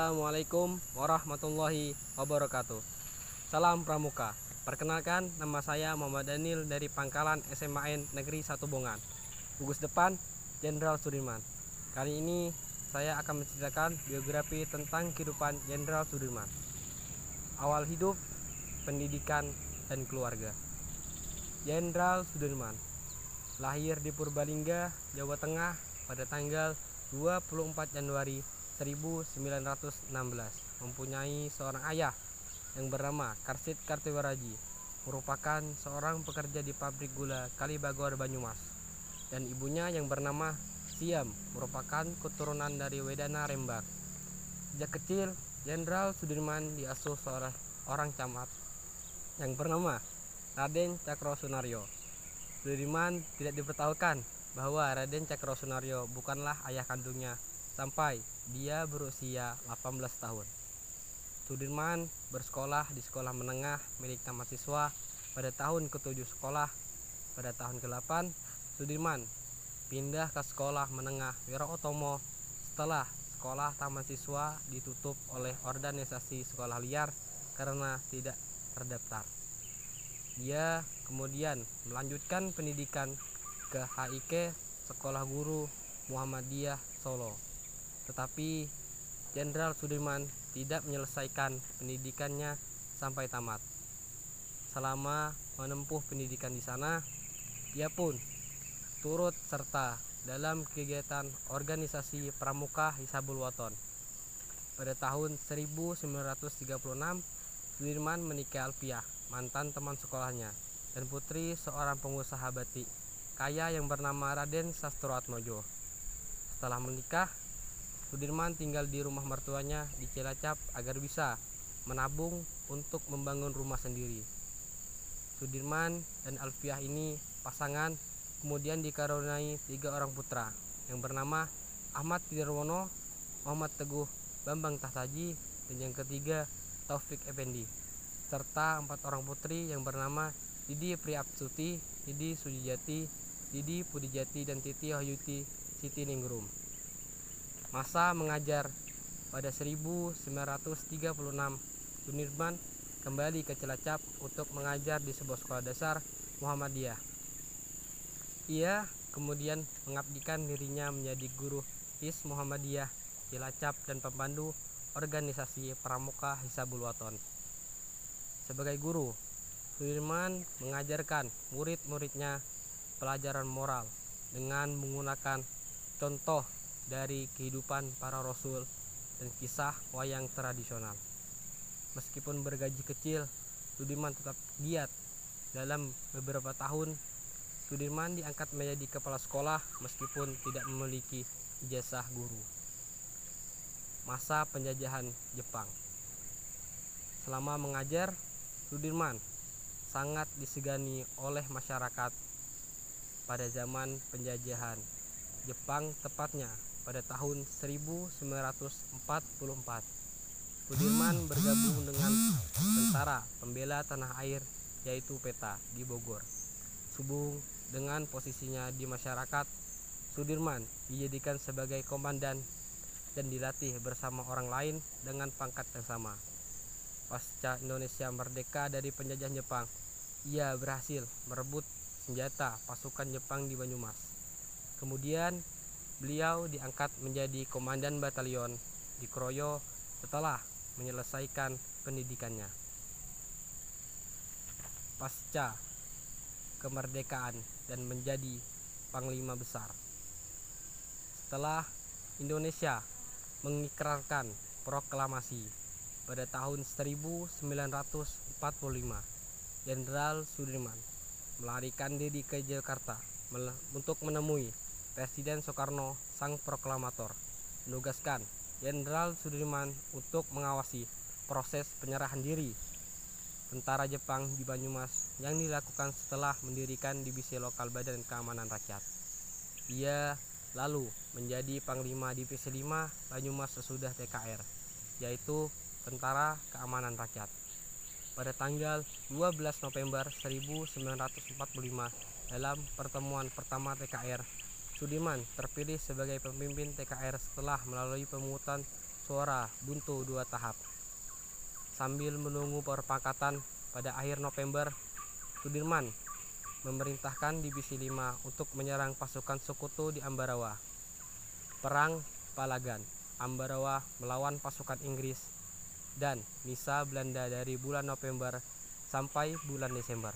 Assalamualaikum warahmatullahi wabarakatuh. Salam Pramuka. Perkenalkan, nama saya Muhammad Daniel dari Pangkalan SMAN Negeri 1 Bongan. Gugus depan Jenderal Sudirman. Kali ini saya akan menceritakan biografi tentang kehidupan Jenderal Sudirman. Awal hidup, pendidikan, dan keluarga. Jenderal Sudirman lahir di Purbalingga, Jawa Tengah pada tanggal 24 Januari 1916, mempunyai seorang ayah yang bernama Karsid Kartiwaraji, merupakan seorang pekerja di pabrik gula Kalibagor Banyumas, dan ibunya yang bernama Siam, merupakan keturunan dari Wedana Rembang. Sejak kecil, Jenderal Sudirman diasuh seorang orang camat yang bernama Raden Cakrosunaryo. Sudirman tidak diberitahukan bahwa Raden Cakrosunaryo bukanlah ayah kandungnya sampai dia berusia 18 tahun. Sudirman bersekolah di sekolah menengah milik taman siswa pada tahun ke-7 sekolah. Pada tahun ke-8, Sudirman pindah ke sekolah menengah Wiro Utomo setelah sekolah taman siswa ditutup oleh organisasi sekolah liar karena tidak terdaftar. Dia kemudian melanjutkan pendidikan ke HIK Sekolah Guru Muhammadiyah Solo. Tetapi Jenderal Sudirman tidak menyelesaikan pendidikannya sampai tamat. Selama menempuh pendidikan di sana, ia pun turut serta dalam kegiatan organisasi Pramuka Hisabul Waton. Pada tahun 1936, Sudirman menikahi Alfiah, mantan teman sekolahnya, dan putri seorang pengusaha batik kaya yang bernama Raden Sastroatmojo. Setelah menikah, Sudirman tinggal di rumah mertuanya di Cilacap agar bisa menabung untuk membangun rumah sendiri. Sudirman dan Alfiah ini pasangan kemudian dikaruniai 3 orang putra yang bernama Ahmad Tidarwono, Muhammad Teguh Bambang Tahtaji, dan yang ketiga Taufik Effendi, serta 4 orang putri yang bernama Didi Priapstuti, Didi Sujijati, Didi Pudijati, dan Titi Wahyuti Siti Ningrum. Masa mengajar pada 1936, Sudirman kembali ke Cilacap untuk mengajar di sebuah sekolah dasar Muhammadiyah. Ia kemudian mengabdikan dirinya menjadi guru His Muhammadiyah Cilacap dan pemandu organisasi Pramuka Hisabul Waton. Sebagai guru, Sudirman mengajarkan murid-muridnya pelajaran moral dengan menggunakan contoh dari kehidupan para rasul dan kisah wayang tradisional. Meskipun bergaji kecil, Sudirman tetap giat. Dalam beberapa tahun, Sudirman diangkat menjadi kepala sekolah meskipun tidak memiliki ijazah guru. Masa penjajahan Jepang. Selama mengajar, Sudirman sangat disegani oleh masyarakat pada zaman penjajahan Jepang, tepatnya pada tahun 1944. Sudirman bergabung dengan Tentara Pembela Tanah Air yaitu PETA di Bogor. Sehubung dengan posisinya di masyarakat, Sudirman dijadikan sebagai komandan dan dilatih bersama orang lain dengan pangkat yang sama. Pasca Indonesia merdeka dari penjajahan Jepang, ia berhasil merebut senjata pasukan Jepang di Banyumas. Kemudian beliau diangkat menjadi komandan batalion di Kroyo setelah menyelesaikan pendidikannya. Pasca kemerdekaan dan menjadi panglima besar. Setelah Indonesia mengikrarkan proklamasi pada tahun 1945, Jenderal Sudirman melarikan diri ke Jakarta untuk menemui Presiden Soekarno sang proklamator, menugaskan Jenderal Sudirman untuk mengawasi proses penyerahan diri tentara Jepang di Banyumas yang dilakukan setelah mendirikan divisi lokal Badan Keamanan Rakyat. Ia lalu menjadi Panglima Divisi 5 Banyumas sesudah TKR, yaitu Tentara Keamanan Rakyat. Pada tanggal 12 November 1945, dalam pertemuan pertama TKR, Sudirman terpilih sebagai pemimpin TKR setelah melalui pemungutan suara buntu 2 tahap. Sambil menunggu perpangkatan pada akhir November, Sudirman memerintahkan Divisi 5 untuk menyerang pasukan sekutu di Ambarawa. Perang Palagan, Ambarawa melawan pasukan Inggris dan Nisa Belanda dari bulan November sampai bulan Desember.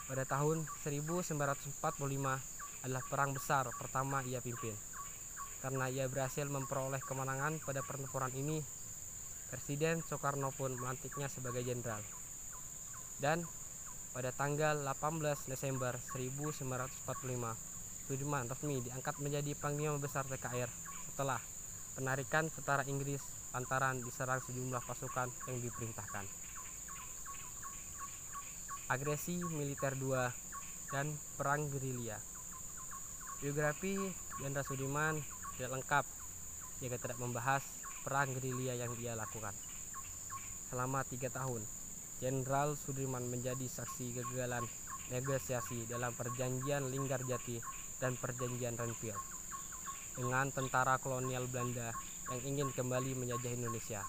Pada tahun 1945 adalah perang besar pertama ia pimpin. Karena ia berhasil memperoleh kemenangan pada pertempuran ini, Presiden Soekarno pun melantiknya sebagai jenderal. Dan pada tanggal 18 Desember 1945, Sudirman resmi diangkat menjadi Panglima Besar TKR setelah penarikan tentara Inggris lantaran diserang sejumlah pasukan yang diperintahkan. Agresi Militer 2 dan Perang Gerilya. Biografi Jenderal Sudirman tidak lengkap jika tidak membahas perang gerilya yang ia lakukan. Selama 3 tahun, Jenderal Sudirman menjadi saksi kegagalan negosiasi dalam Perjanjian Linggarjati dan Perjanjian Renville dengan tentara kolonial Belanda yang ingin kembali menjajah Indonesia.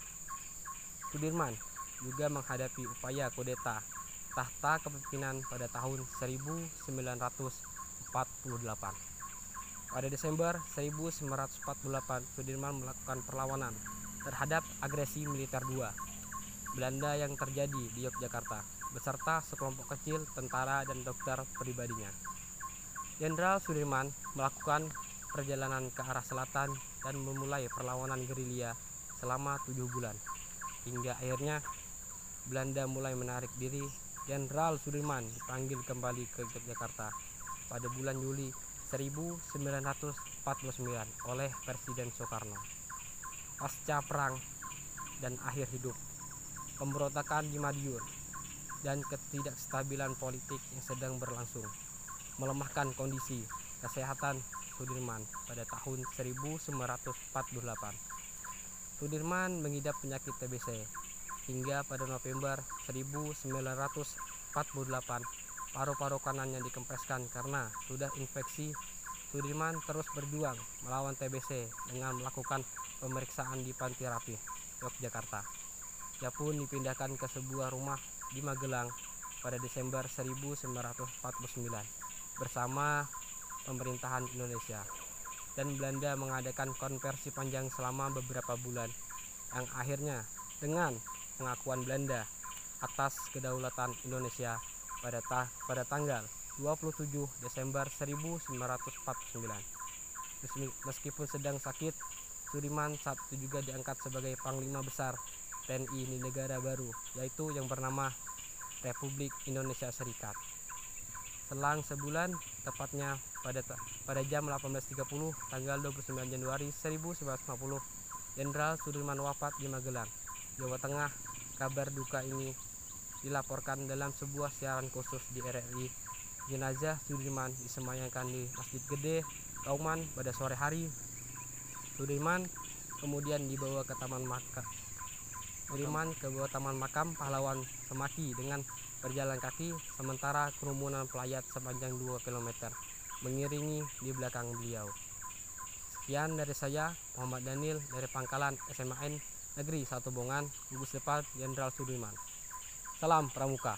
Sudirman juga menghadapi upaya kudeta tahta kepemimpinan pada tahun 1948. Pada Desember 1948, Sudirman melakukan perlawanan terhadap agresi militer 2 Belanda yang terjadi di Yogyakarta beserta sekelompok kecil tentara dan dokter pribadinya. Jenderal Sudirman melakukan perjalanan ke arah selatan dan memulai perlawanan gerilya selama 7 bulan. Hingga akhirnya Belanda mulai menarik diri. Jenderal Sudirman dipanggil kembali ke Yogyakarta pada bulan Juli 1949 oleh Presiden Soekarno. Pasca perang dan akhir hidup, pemberontakan di Madiun, dan ketidakstabilan politik yang sedang berlangsung melemahkan kondisi kesehatan Sudirman pada tahun 1948. Sudirman mengidap penyakit TBC hingga pada November 1948 paru-paru kanannya dikempreskan karena sudah infeksi. Sudirman terus berjuang melawan TBC dengan melakukan pemeriksaan di Panti Rapih, Yogyakarta. Ia pun dipindahkan ke sebuah rumah di Magelang pada Desember 1949 bersama pemerintahan Indonesia, dan Belanda mengadakan konversi panjang selama beberapa bulan yang akhirnya dengan pengakuan Belanda atas kedaulatan Indonesia pada tanggal 27 Desember 1949. Meskipun sedang sakit, Sudirman saat itu juga diangkat sebagai Panglima Besar TNI di negara baru, yaitu yang bernama Republik Indonesia Serikat. Selang sebulan, tepatnya pada jam 18.30 tanggal 29 Januari 1950, Jenderal Sudirman wafat di Magelang, Jawa Tengah. Kabar duka ini dilaporkan dalam sebuah siaran khusus di RRI. Jenazah Sudirman disemayamkan di Masjid Gede Kauman pada sore hari. Sudirman kemudian dibawa ke Taman Makam Pahlawan Semaki dengan berjalan kaki, sementara kerumunan pelayat sepanjang 2 km mengiringi di belakang beliau. Sekian dari saya, Muhammad Daniel dari Pangkalan SMAN Negeri 1 Bongan, gugus depan Jenderal Sudirman. Salam Pramuka.